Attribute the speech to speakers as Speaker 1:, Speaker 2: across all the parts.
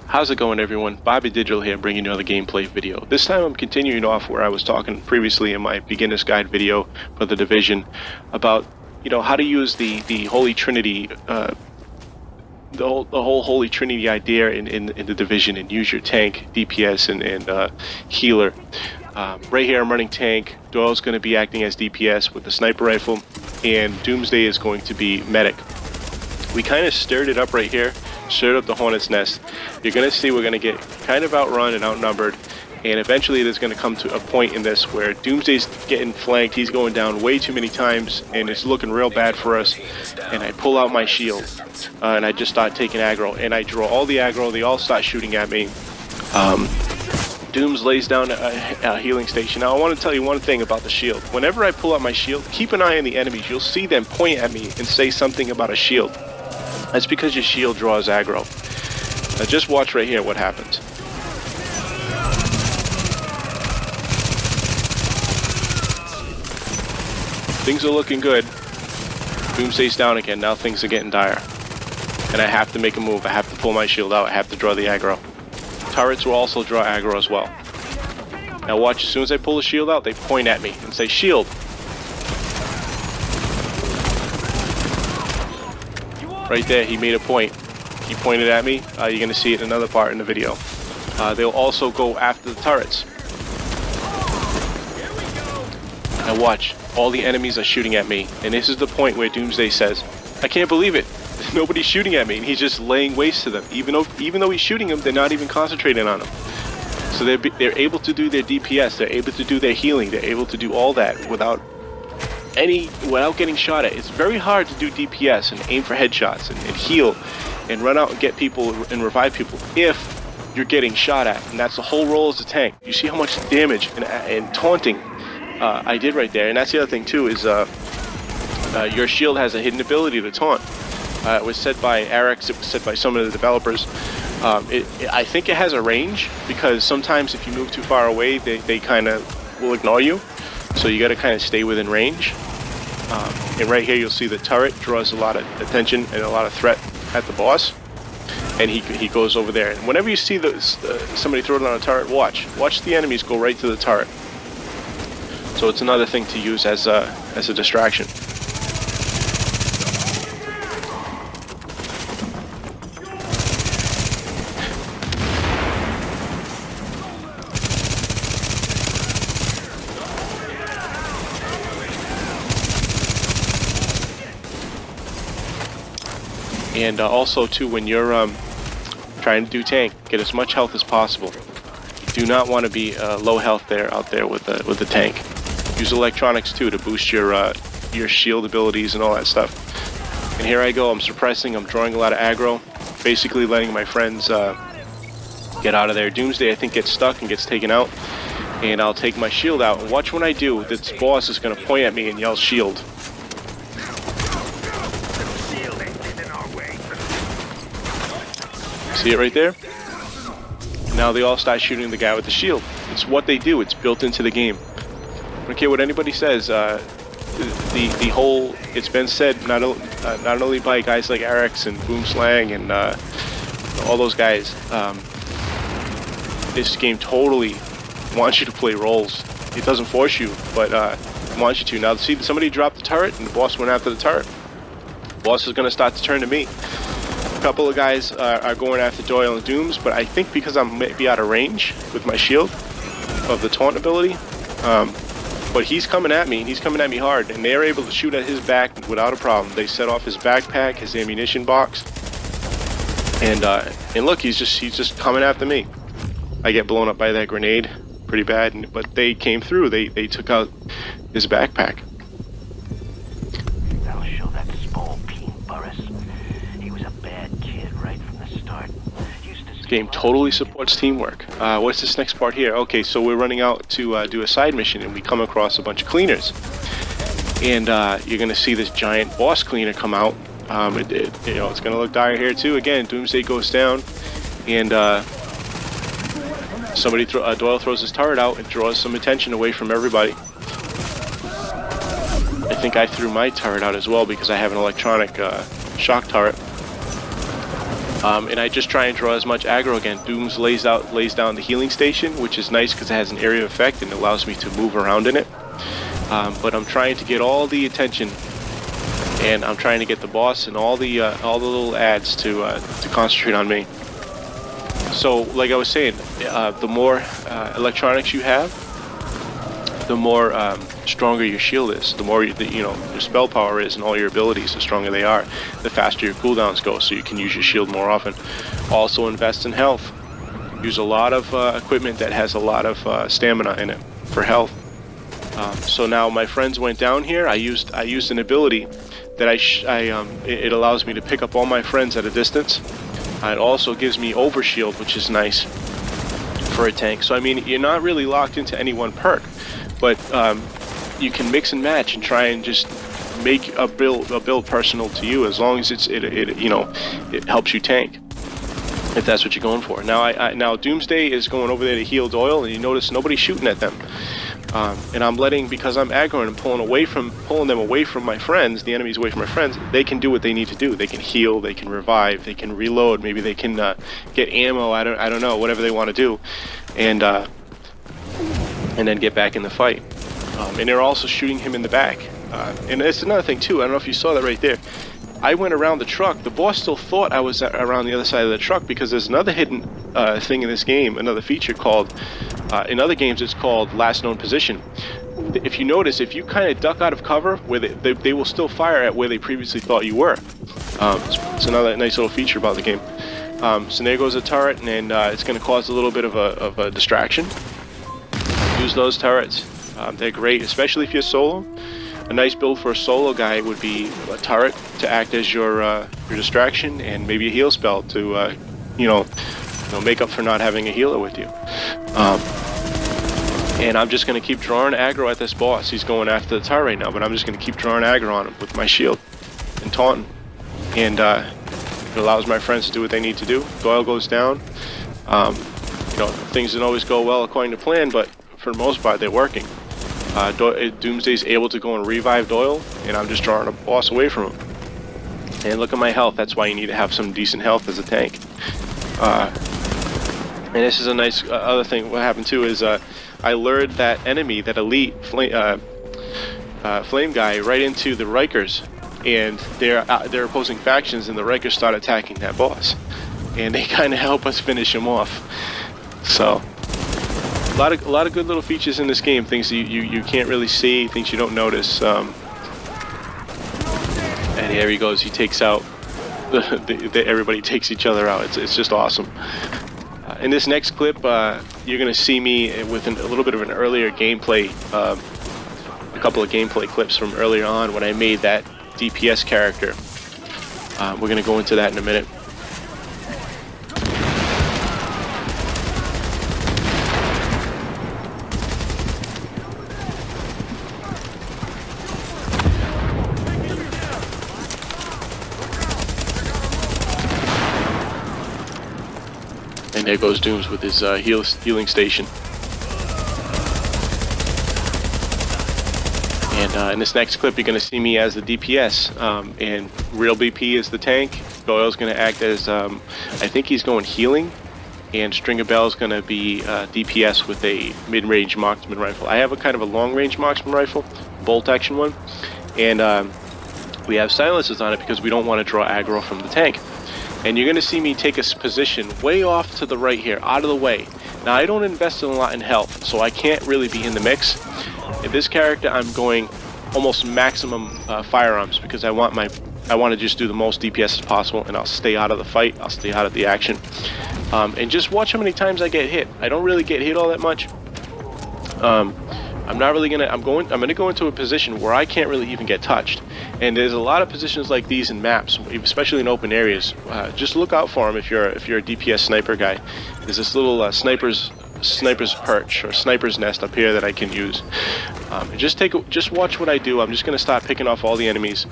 Speaker 1: How's it going, everyone? Bobby Digital here, bringing you another gameplay video. This time I'm continuing off where I was talking previously in my beginner's guide video for the Division about, how to use the Holy Trinity, the whole Holy Trinity idea in the Division, and use your tank, DPS, and healer. Right here I'm running tank. Doyle's going to be acting as DPS with the sniper rifle, and Doomsday is going to be medic. We kind of stirred it up right here. Stirred up the hornet's nest. You're going to see we're going to get kind of outrun and outnumbered, and eventually there's going to come to a point in this where Doomsday's getting flanked. He's going down way too many times, and it's looking real bad for us. And I pull out my shield, and I just start taking aggro, and I draw all the aggro. They all start shooting at me. Dooms lays down a healing station. Now I want to tell you one thing about the shield. Whenever I pull out my shield, keep an eye on the enemies. You'll see them point at me and say something about a shield. That's because your shield draws aggro. Now just watch right here what happens. Things are looking good. Doomsday's down again. Now things are getting dire. And I have to make a move. I have to pull my shield out. I have to draw the aggro. Turrets will also draw aggro as well. Now watch, as soon as I pull the shield out, they point at me and say, "Shield." Right there, he made a point. He pointed at me. You're going to see it in another part in the video. They'll also go after the turrets. Now watch, all the enemies are shooting at me. And this is the point where Doomsday says, "I can't believe it. Nobody's shooting at me." And he's just laying waste to them. Even though he's shooting them, they're not even concentrating on them. So they're able to do their DPS. They're able to do their healing. They're able to do all that without getting shot at. It's very hard to do DPS and aim for headshots and heal and run out and get people and revive people if you're getting shot at. And that's the whole role as a tank. You see how much damage and taunting I did right there. And that's the other thing too, is your shield has a hidden ability to taunt. It was said by Eric's, it was said by some of the developers. I think it has a range, because sometimes if you move too far away, they kind of will ignore you. So you got to kind of stay within range. And right here you'll see the turret draws a lot of attention and a lot of threat at the boss. And he goes over there. And whenever you see somebody throw down a turret, watch the enemies go right to the turret. So it's another thing to use as a distraction. And also too, when you're trying to do tank, get as much health as possible. You do not want to be low health out there with the tank. Use electronics too to boost your shield abilities and all that stuff. And here I go. I'm suppressing. I'm drawing a lot of aggro, basically letting my friends get out of there. Doomsday, I think, gets stuck and gets taken out, and I'll take my shield out. And watch when I do. This boss is going to point at me and yell "shield." See it right there? Now they all start shooting the guy with the shield. It's what they do. It's built into the game. I don't care what anybody says. The whole, it's been said not only by guys like Eric's and Boomslang and all those guys. This game totally wants you to play roles. It doesn't force you, but wants you to. Now see, somebody dropped the turret and the boss went after the turret. The boss is going to start to turn to me. A couple of guys are going after Doyle and Dooms, but I think because I'm maybe out of range with my shield of the taunt ability, but he's coming at me, and he's coming at me hard, and they're able to shoot at his back without a problem. They set off his backpack, his ammunition box, and look, he's just coming after me. I get blown up by that grenade pretty bad, but they came through. They took out his backpack. Game totally supports teamwork. What's this next part here? Okay, so we're running out to do a side mission, and we come across a bunch of cleaners. And you're going to see this giant boss cleaner come out. It's going to look dire here too. Again, Doomsday goes down, and Doyle throws his turret out and draws some attention away from everybody. I think I threw my turret out as well because I have an electronic shock turret. And I just try and draw as much aggro again. Dooms lays down the healing station, which is nice because it has an area effect and allows me to move around in it. But I'm trying to get all the attention, and I'm trying to get the boss and all the little ads to concentrate on me. So, like I was saying, the more electronics you have, the more stronger your shield is. The more your spell power is and all your abilities, the stronger they are. The faster your cooldowns go, so you can use your shield more often. Also, invest in health. Use a lot of equipment that has a lot of stamina in it for health. So now my friends went down here. I used an ability that it allows me to pick up all my friends at a distance. It also gives me overshield, which is nice for a tank. So I mean, you're not really locked into any one perk, but you can mix and match and try and just make a build personal to you, as long as it helps you tank, if that's what you're going for. Now now Doomsday is going over there to heal Doyle, and you notice nobody's shooting at them. And I'm because I'm aggroing and pulling them away from my friends, the enemies away from my friends. They can do what they need to do. They can heal, they can revive, they can reload. Maybe they can get ammo. I don't know, whatever they want to do, and then get back in the fight. And they're also shooting him in the back. And it's another thing too. I don't know if you saw that right there. I went around the truck. The boss still thought I was around the other side of the truck, because there's another hidden thing in this game, another feature called, in other games it's called last known position. If you notice, if you kind of duck out of cover, where they will still fire at where they previously thought you were. It's another nice little feature about the game. So there goes a turret, and it's going to cause a little bit of a distraction. Use those turrets. They're great, especially if you're solo. A nice build for a solo guy would be a turret to act as your distraction, and maybe a heal spell to make up for not having a healer with you. And I'm just going to keep drawing aggro at this boss. He's going after the turret right now, but I'm just going to keep drawing aggro on him with my shield and taunting. And it allows my friends to do what they need to do. Doyle goes down. Things don't always go well according to plan, but for the most part, they're working. Doomsday's able to go and revive Doyle, and I'm just drawing a boss away from him. And look at my health. That's why you need to have some decent health as a tank. And this is a nice other thing. What happened too is I lured that enemy, that elite flame guy, right into the Rikers, and they're opposing factions, and the Rikers start attacking that boss, and they kind of help us finish him off. So. A lot of good little features in this game, things you can't really see, things you don't notice. And here he goes, he takes out, everybody takes each other out. It's just awesome. In this next clip, you're going to see me with a little bit of an earlier gameplay, a couple of gameplay clips from earlier on when I made that DPS character. We're going to go into that in a minute. And there goes Dooms with his healing station. And in this next clip, you're going to see me as the DPS, and Real BP is the tank. Doyle's going to act as, I think he's going healing, and Stringer Bell's going to be DPS with a mid-range marksman rifle. I have a kind of a long-range marksman rifle, bolt-action one, and we have silencers on it because we don't want to draw aggro from the tank. And you're going to see me take a position way off to the right here, out of the way. Now, I don't invest a lot in health, so I can't really be in the mix. In this character, I'm going almost maximum firearms because I want to just do the most DPS as possible, and I'll stay out of the fight. I'll stay out of the action. And just watch how many times I get hit. I don't really get hit all that much. I'm not really gonna. I'm gonna go into a position where I can't really even get touched. And there's a lot of positions like these in maps, especially in open areas. Just look out for them if you're a DPS sniper guy. There's this little sniper's perch or sniper's nest up here that I can use. Just watch what I do. I'm just gonna start picking off all the enemies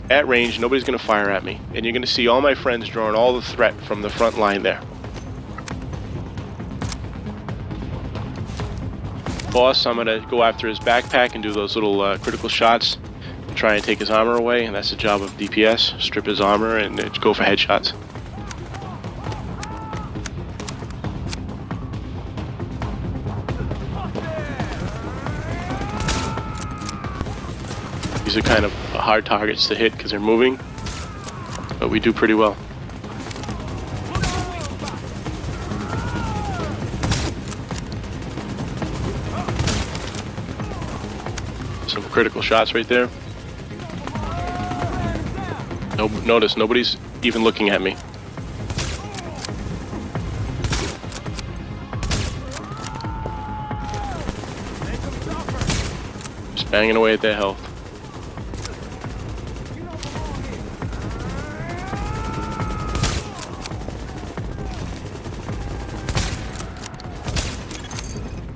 Speaker 1: at range. Nobody's gonna fire at me, and you're gonna see all my friends drawing all the threat from the front line there. Boss, I'm gonna go after his backpack and do those little critical shots and try and take his armor away, and that's the job of DPS. Strip his armor and go for headshots. These are kind of hard targets to hit because they're moving, but we do pretty well. Some critical shots right there. Notice nobody's even looking at me. Just banging away at their health.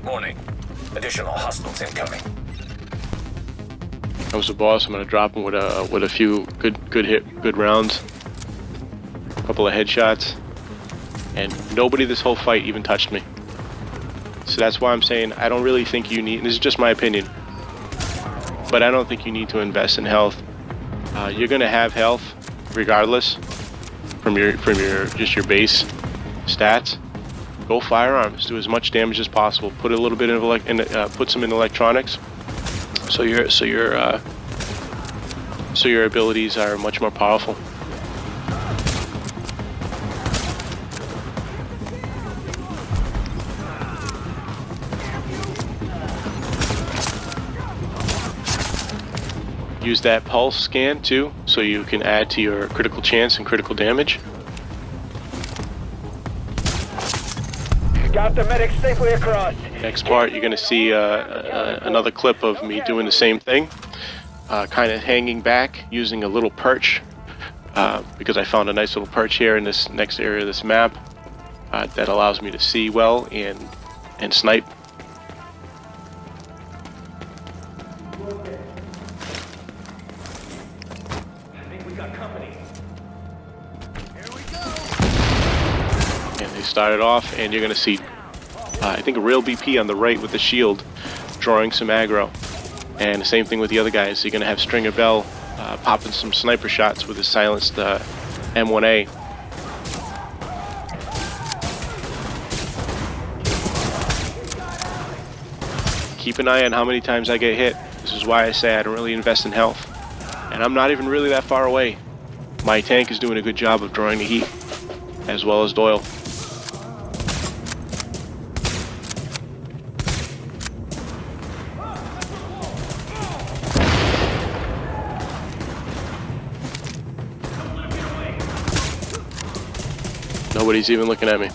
Speaker 2: Warning. Additional hostiles incoming.
Speaker 1: I was the boss. I'm gonna drop him with a few good rounds, a couple of headshots, and nobody this whole fight even touched me. So that's why I'm saying I don't really think you need. This is just my opinion, but I don't think you need to invest in health. You're gonna have health regardless from your just your base stats. Go firearms. Do as much damage as possible. Put a little bit of put some in electronics. So your abilities are much more powerful. Use that pulse scan too, so you can add to your critical chance and critical damage.
Speaker 3: Got the medic safely across.
Speaker 1: Next part, you're going to see another clip of me doing the same thing, kind of hanging back using a little perch, because I found a nice little perch here in this next area of this map that allows me to see well and snipe.
Speaker 3: I think we got company. Here we go.
Speaker 1: And they started off, and you're going to see I think a real BP on the right with the shield drawing some aggro, and the same thing with the other guys. You're going to have Stringer Bell popping some sniper shots with his silenced M1A. Keep an eye on how many times I get hit. This is why I say I don't really invest in health, and I'm not even really that far away. My tank is doing a good job of drawing the heat, as well as Doyle. Nobody's even looking at me.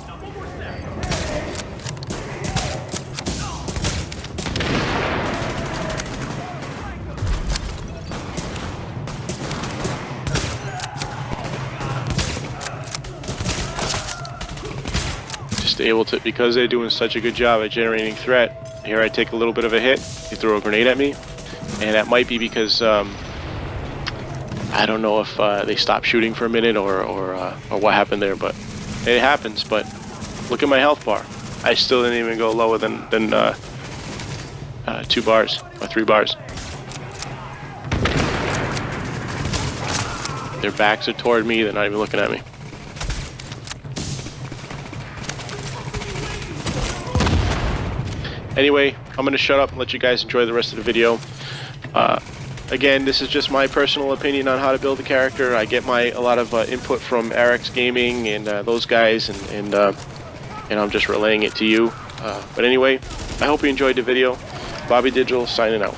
Speaker 1: Just able to, because they're doing such a good job at generating threat. Here I take a little bit of a hit, they throw a grenade at me, and that might be because I don't know if they stopped shooting for a minute or what happened there, but it happens. But look at my health bar. I still didn't even go lower than 2 bars or 3 bars. Their backs are toward me. They're not even looking at me. Anyway, I'm going to shut up and let you guys enjoy the rest of the video. Again, this is just my personal opinion on how to build a character. I get a lot of input from RX Gaming and those guys, and I'm just relaying it to you. But anyway, I hope you enjoyed the video. Bobby Digital signing out.